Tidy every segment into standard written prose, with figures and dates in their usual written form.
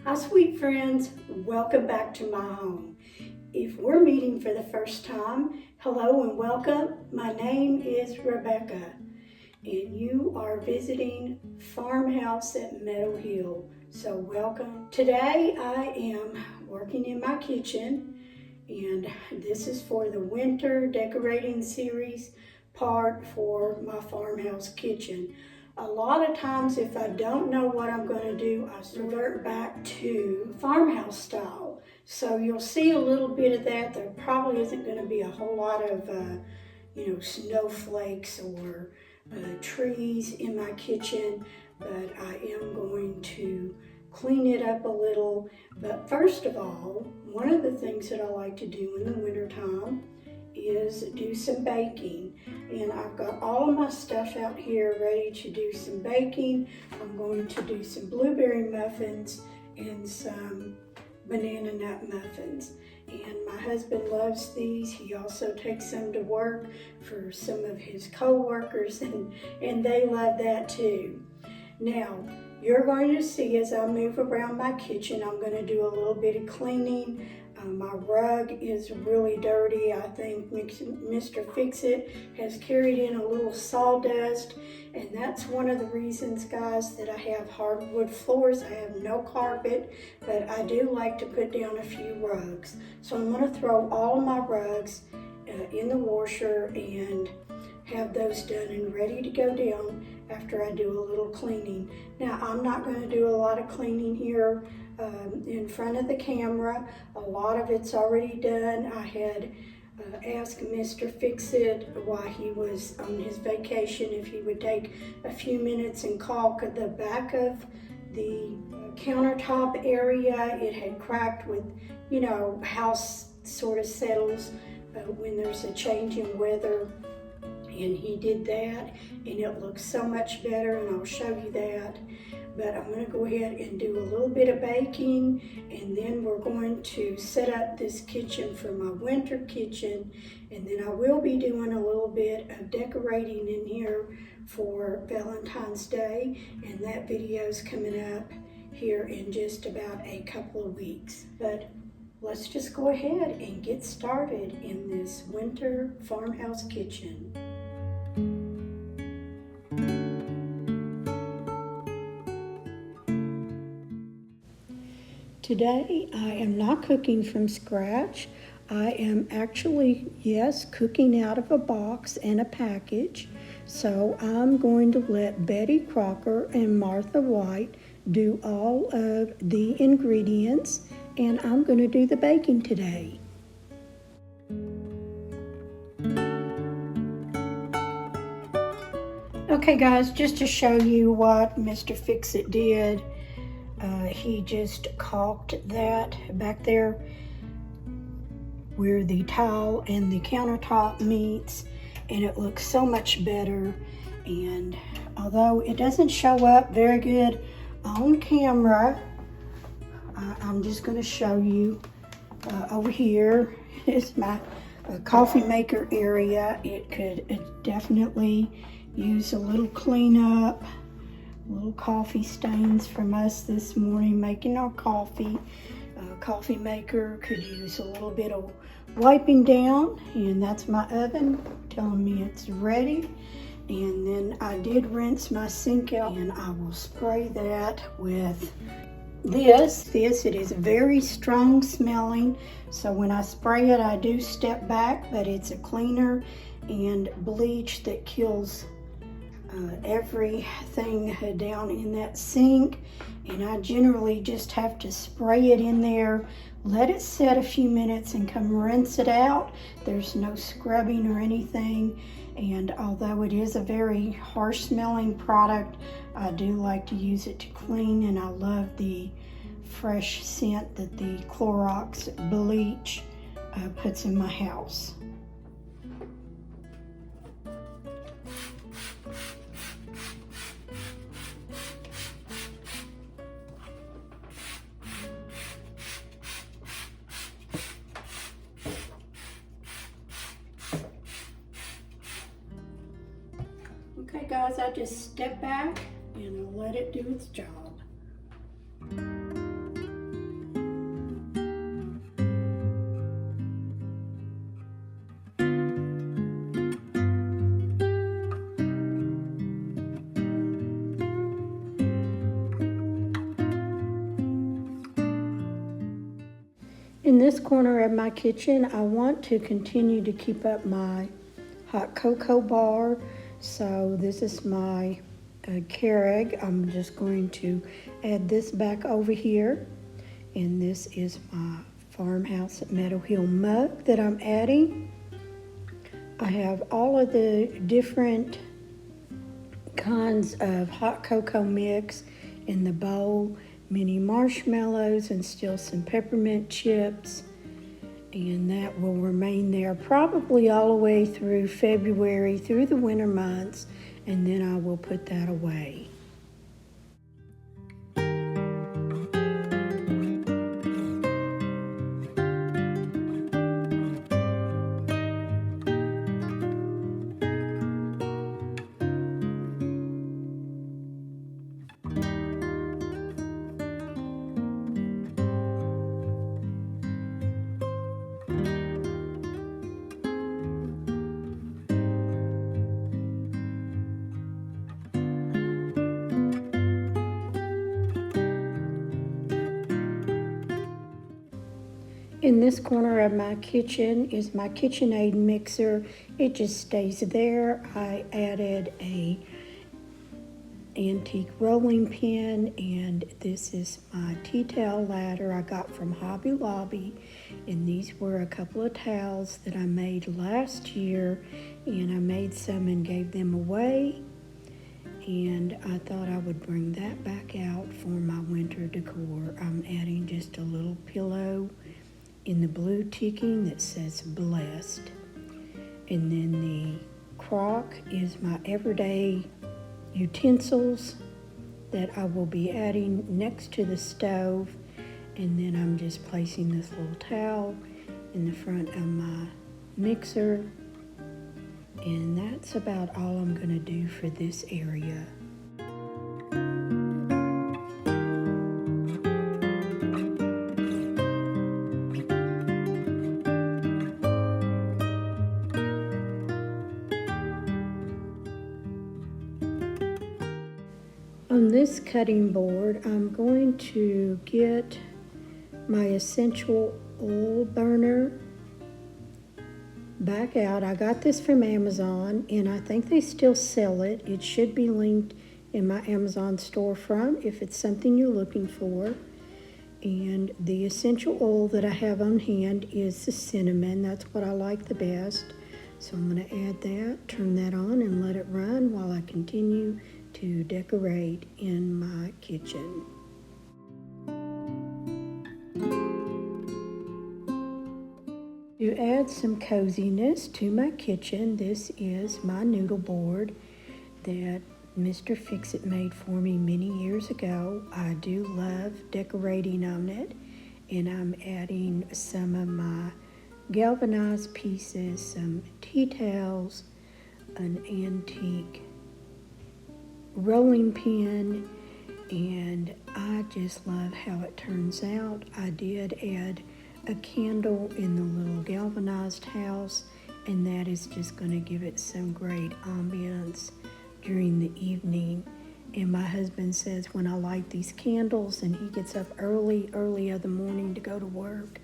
Hi, sweet friends. Welcome back to my home. If we're meeting for the first time, hello and welcome. My name is Rebecca, and you are visiting Farmhouse at Meadow Hill. So welcome. Today I am working in my kitchen, and this is for the winter decorating series part for my farmhouse kitchen. A lot of times if I don't know what I'm going to do, I revert back to farmhouse style. So you'll see a little bit of that. There probably isn't going to be a whole lot of snowflakes or trees in my kitchen, but I am going to clean it up a little. But first of all, one of the things that I like to do in the wintertime is do some baking. And I've got all of my stuff out here ready to do some baking. I'm going to do some blueberry muffins and some banana nut muffins. And my husband loves these. He also takes them to work for some of his co-workers, and they love that too. Now, you're going to see as I move around my kitchen, I'm going to do a little bit of cleaning. My rug is really dirty. I think Mr. Fix-It has carried in a little sawdust, and that's one of the reasons, guys, that I have hardwood floors. I have no carpet, but I do like to put down a few rugs. So I'm going to throw all of my rugs in the washer and have those done and ready to go down after I do a little cleaning. Now, I'm not going to do a lot of cleaning here in front of the camera. A lot of it's already done. I had asked Mr. Fix-It while he was on his vacation if he would take a few minutes and caulk the back of the countertop area. It had cracked with, house sort of settles when there's a change in weather. And he did that, and it looks so much better, and I'll show you that. But I'm going to go ahead and do a little bit of baking, and then we're going to set up this kitchen for my winter kitchen, and then I will be doing a little bit of decorating in here for Valentine's Day, and that video is coming up here in just about a couple of weeks. But let's just go ahead and get started in this winter farmhouse kitchen. Today I am not cooking from scratch. I am actually, yes, cooking out of a box and a package. So I'm going to let Betty Crocker and Martha White do all of the ingredients, and I'm going to do the baking today. Okay guys, just to show you what Mr. Fix-It did, he just caulked that back there where the tile and the countertop meets, and it looks so much better. And although it doesn't show up very good on camera, I'm just going to show you over here is my coffee maker area. It could definitely use a little cleanup. Little coffee stains from us this morning making our coffee. Coffee maker could use a little bit of wiping down, and that's my oven telling me it's ready. And then I did rinse my sink out, and I will spray that with this. It is very strong smelling, so when I spray it I do step back, but it's a cleaner and bleach that kills everything down in that sink. And I generally just have to spray it in there, let it set a few minutes, and come rinse it out. There's no scrubbing or anything, and although it is a very harsh smelling product, I do like to use it to clean, and I love the fresh scent that the Clorox bleach puts in my house. Okay guys, I just step back and I'll let it do its job. In this corner of my kitchen, I want to continue to keep up my hot cocoa bar. So this is my Keurig. I'm just going to add this back over here. And this is my Farmhouse at Meadow Hill mug that I'm adding. I have all of the different kinds of hot cocoa mix in the bowl, mini marshmallows and still some peppermint chips, and that will remain there probably all the way through February, through the winter months, and then I will put that away. In this corner of my kitchen is my KitchenAid mixer. It just stays there. I added a antique rolling pin, and this is my tea towel ladder I got from Hobby Lobby, and these were a couple of towels that I made last year, and I made some and gave them away, and I thought I would bring that back out for my winter decor. I'm adding just a little pillow in the blue ticking that says blessed. And then the crock is my everyday utensils that I will be adding next to the stove. And then I'm just placing this little towel in the front of my mixer. And that's about all I'm gonna do for this area. On this cutting board, I'm going to get my essential oil burner back out. I got this from Amazon, and I think they still sell it. It should be linked in my Amazon storefront if it's something you're looking for. And the essential oil that I have on hand is the cinnamon. That's what I like the best. So I'm going to add that, turn that on, and let it run while I continue to decorate in my kitchen. To add some coziness to my kitchen, this is my noodle board that Mr. Fix-It made for me many years ago. I do love decorating on it, and I'm adding some of my galvanized pieces, some tea towels, an antique rolling pin, and I just love how it turns out. I did add a candle in the little galvanized house, and that is just going to give it some great ambiance during the evening. And my husband says when I light these candles, and he gets up early of the morning to go to work,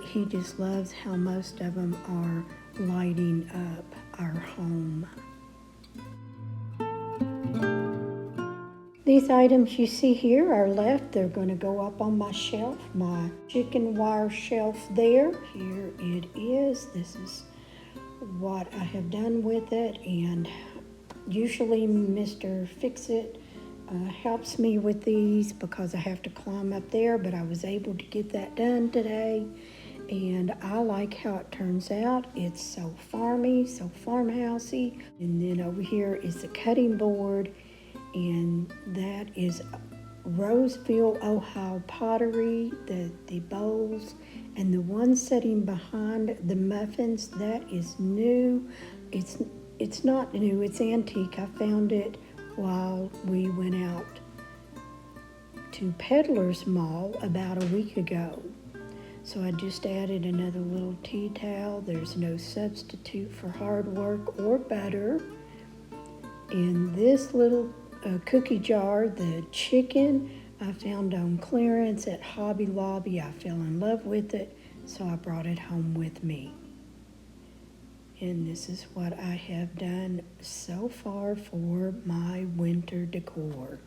he just loves how most of them are lighting up our home. These items you see here are left. They're going to go up on my shelf, my chicken wire shelf there. Here it is. This is what I have done with it, and usually Mr. Fix-It helps me with these because I have to climb up there, but I was able to get that done today, and I like how it turns out. It's so farmy, so farmhousey. And then over here is the cutting board, and that is Roseville, Ohio pottery, the bowls, and the one sitting behind the muffins, that is new. It's not new, it's antique. I found it while we went out to Peddler's Mall about a week ago. So I just added another little tea towel. There's no substitute for hard work or butter. In this little cookie jar, the chicken, I found on clearance at Hobby Lobby. I fell in love with it, so I brought it home with me. And this is what I have done so far for my winter decor.